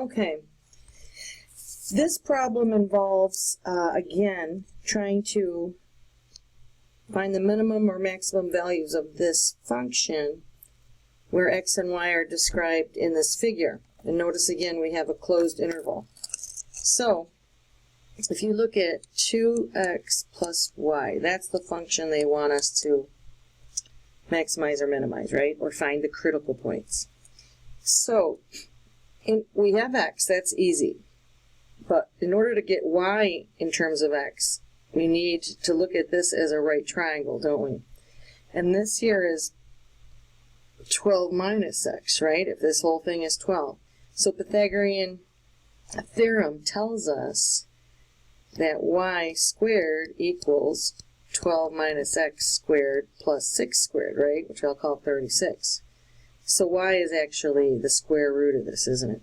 Okay. This problem involves, again, trying to find the minimum or maximum values of this function where x and y are described in this figure. And notice again we have a closed interval. So, if you look at 2x plus y, that's the function they want us to maximize or minimize, right? Or find the critical points. So, we have x, that's easy. But in order to get y in terms of x, we need to look at this as a right triangle, don't we? And this here is 12 minus x, right? If this whole thing is 12. So Pythagorean theorem tells us that y squared equals 12 minus x squared plus 6 squared, right? Which I'll call 36. So y is actually the square root of this, isn't it?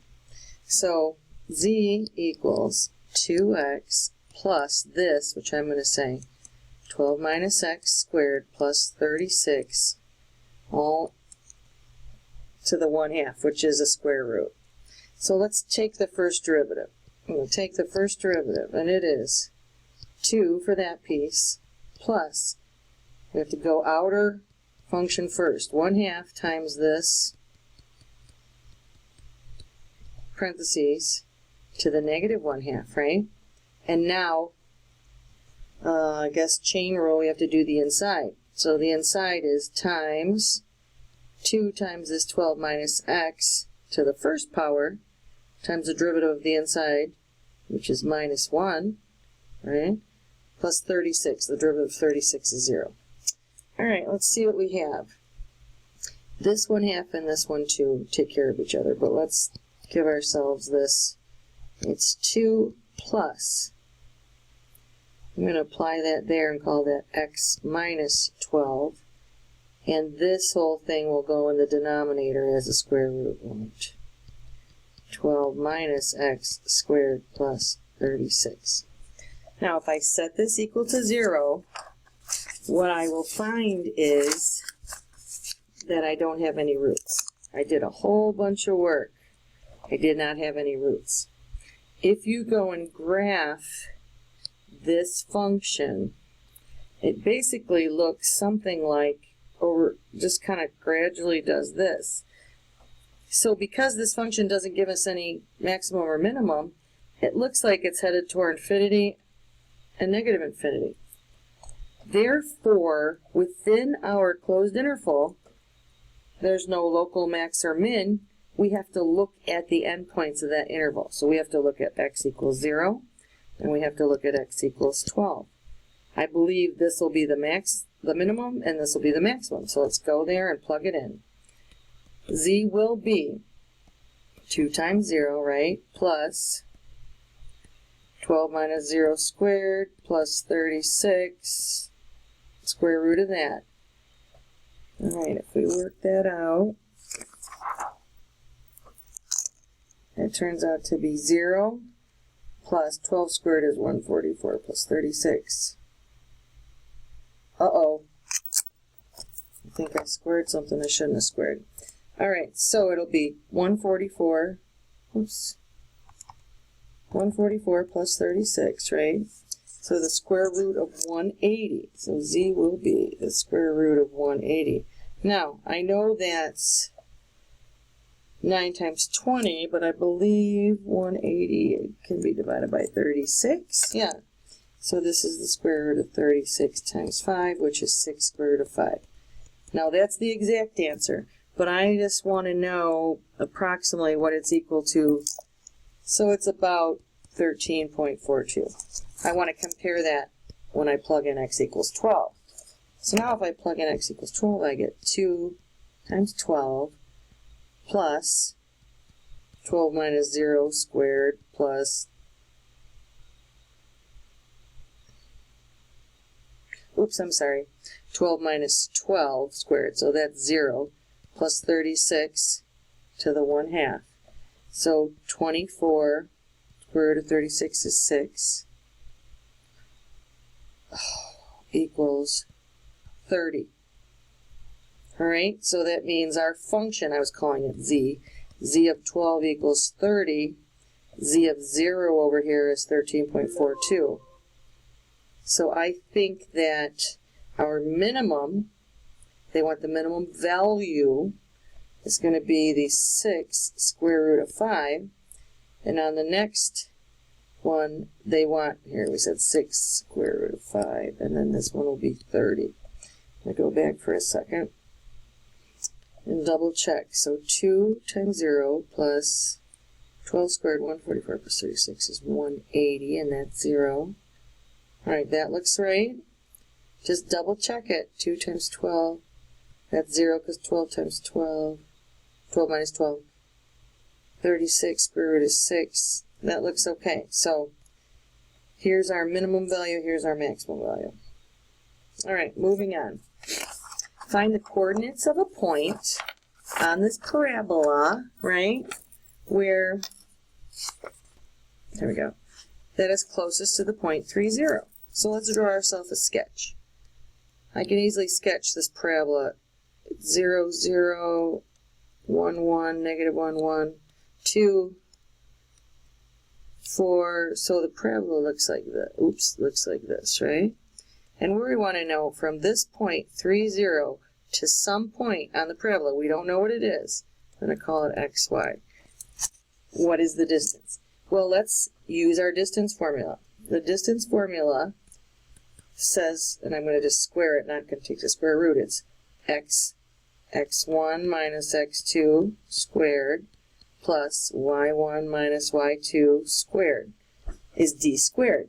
So z equals 2x plus this, which I'm going to say 12 minus x squared plus 36, all to the 1/2, which is a square root. So let's take the first derivative. We'll take the first derivative, and it is 2 for that piece, plus, we have to go outer function first, 1/2 times this, parentheses, to the negative 1/2, right? And now, I guess chain rule, we have to do the inside. So the inside is times 2 times this 12 minus x to the first power times the derivative of the inside, which is minus 1, right? Plus 36. The derivative of 36 is 0. Alright, let's see what we have. This 1/2 and this 1/2 take care of each other, but let's give ourselves this. It's 2 plus. I'm going to apply that there and call that x minus 12. And this whole thing will go in the denominator as a square root, won't? 12 minus x squared plus 36. Now, if I set this equal to 0, what I will find is that I don't have any roots. I did a whole bunch of work. I did not have any roots. If you go and graph this function, it basically looks something like, or just kind of gradually does this. So because this function doesn't give us any maximum or minimum, it looks like it's headed toward infinity and negative infinity. Therefore, within our closed interval, there's no local max or min. We have to look at the endpoints of that interval. So we have to look at x equals 0, and we have to look at x equals 12. I believe this will be the minimum, and this will be the maximum. So let's go there and plug it in. Z will be 2 times 0, right, plus 12 minus 0 squared plus 36, square root of that. Alright, if we work that out, it turns out to be 0 plus 12 squared is 144 plus 36. Uh-oh. I think I squared something I shouldn't have squared. Alright, so it'll be 144, oops, 144 plus 36, right? So the square root of 180. So z will be the square root of 180. Now, I know that's 9 times 20, but I believe 180 can be divided by 36. Yeah. So this is the square root of 36 times 5, which is 6 square root of 5. Now that's the exact answer, but I just want to know approximately what it's equal to. So it's about 13.42. I want to compare that when I plug in x equals 12. So now if I plug in x equals 12, I get 2 times 12 plus 12 minus 0 squared plus, oops, I'm sorry, 12 minus 12 squared, so that's 0, plus 36 to the 1/2. So 24 square root of 36 is 6, equals 30. Alright, so that means our function, I was calling it z, z of 12 equals 30, z of 0 over here is 13.42. So I think that our minimum, they want the minimum value, is going to be the 6 square root of 5. And on the next one, they want, here we said 6 square root of 5, and then this one will be 30. I'll go back for a second and double check. So 2 times 0 plus 12 squared, 144 plus 36 is 180, and that's 0. Alright, that looks right. Just double check it. 2 times 12, that's 0 because 12 times 12, 12 minus 12, 36 square root is 6. That looks okay. So here's our minimum value, here's our maximum value. Alright, moving on. Find the coordinates of a point on this parabola, right, where, there we go, that is closest to the point 3, 0. So let's draw ourselves a sketch. I can easily sketch this parabola 0, 0, 1, 1, negative 1, 1, 2, 4. So the parabola looks like this. Oops, looks like this, right? And we want to know from this point 3, 0 to some point on the parabola, we don't know what it is. I'm going to call it x, y. What is the distance? Well, let's use our distance formula. The distance formula says, and I'm going to just square it, not going to take the square root, it's x1 minus x2 squared plus y1 minus y2 squared is d squared.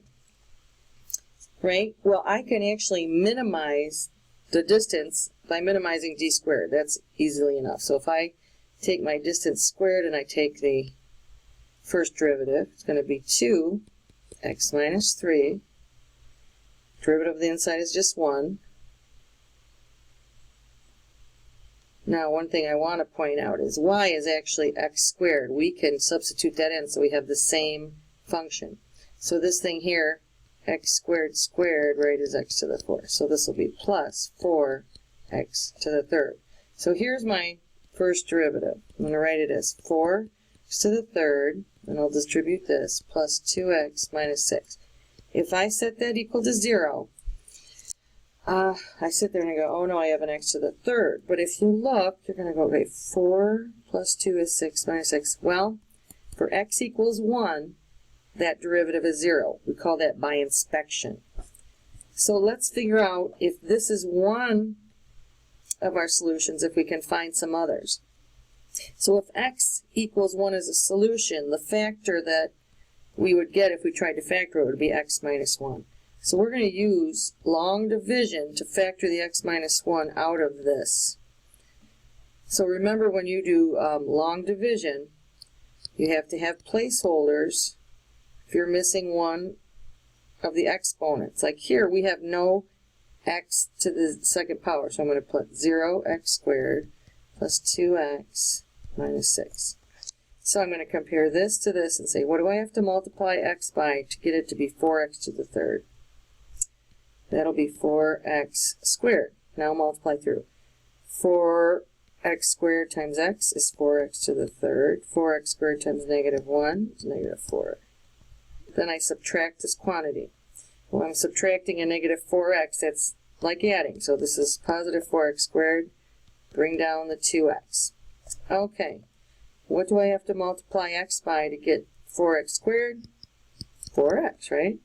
Right? Well, I can actually minimize the distance by minimizing d squared. That's easily enough. So if I take my distance squared and I take the first derivative, it's going to be 2x minus 3. Derivative of the inside is just 1. Now, one thing I want to point out is y is actually x squared. We can substitute that in so we have the same function. So this thing here, x squared squared, right, is x to the 4. So this will be plus 4x to the third. So here's my first derivative. I'm going to write it as 4x to the third, and I'll distribute this, plus 2x minus 6. If I set that equal to 0, I sit there and I go, oh no, I have an x to the third. But if you look, you're going to go, okay, 4 plus 2 is 6 minus 6. Well, for x equals 1, that derivative is 0. We call that by inspection. So let's figure out if this is one of our solutions, if we can find some others. So if x equals 1 as a solution, the factor that we would get if we tried to factor it would be x minus 1. So we're going to use long division to factor the x minus 1 out of this. So remember, when you do long division, you have to have placeholders if you're missing one of the exponents. Like here, we have no x to the second power, so I'm going to put 0x squared plus 2x minus 6. So I'm going to compare this to this and say, what do I have to multiply x by to get it to be 4x to the third? That'll be 4x squared. Now multiply through. 4x squared times x is 4x to the third. 4x squared times negative 1 is negative 4. Then I subtract this quantity. Well, I'm subtracting a negative 4x. That's like adding. So this is positive 4x squared. Bring down the 2x. Okay. What do I have to multiply x by to get 4x squared? 4x, right?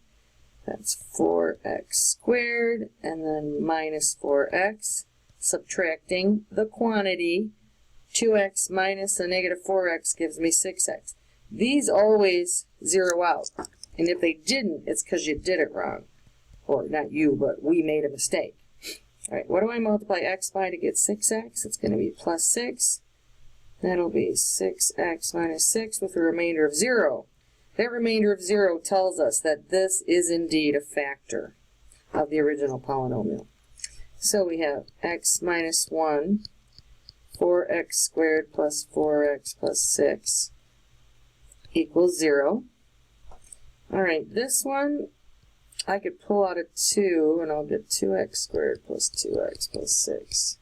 That's 4x squared, and then minus 4x, subtracting the quantity. 2x minus a negative 4x gives me 6x. These always zero out, and if they didn't, it's because you did it wrong. Or not you, but we made a mistake. All right, what do I multiply x by to get 6x? It's going to be plus 6. That'll be 6x minus 6 with a remainder of 0. That remainder of 0 tells us that this is indeed a factor of the original polynomial. So we have x minus 1, 4x squared plus 4x plus 6 equals 0. Alright, this one I could pull out a 2 and I'll get 2x squared plus 2x plus 6.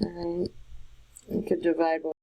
Alright, we could divide both.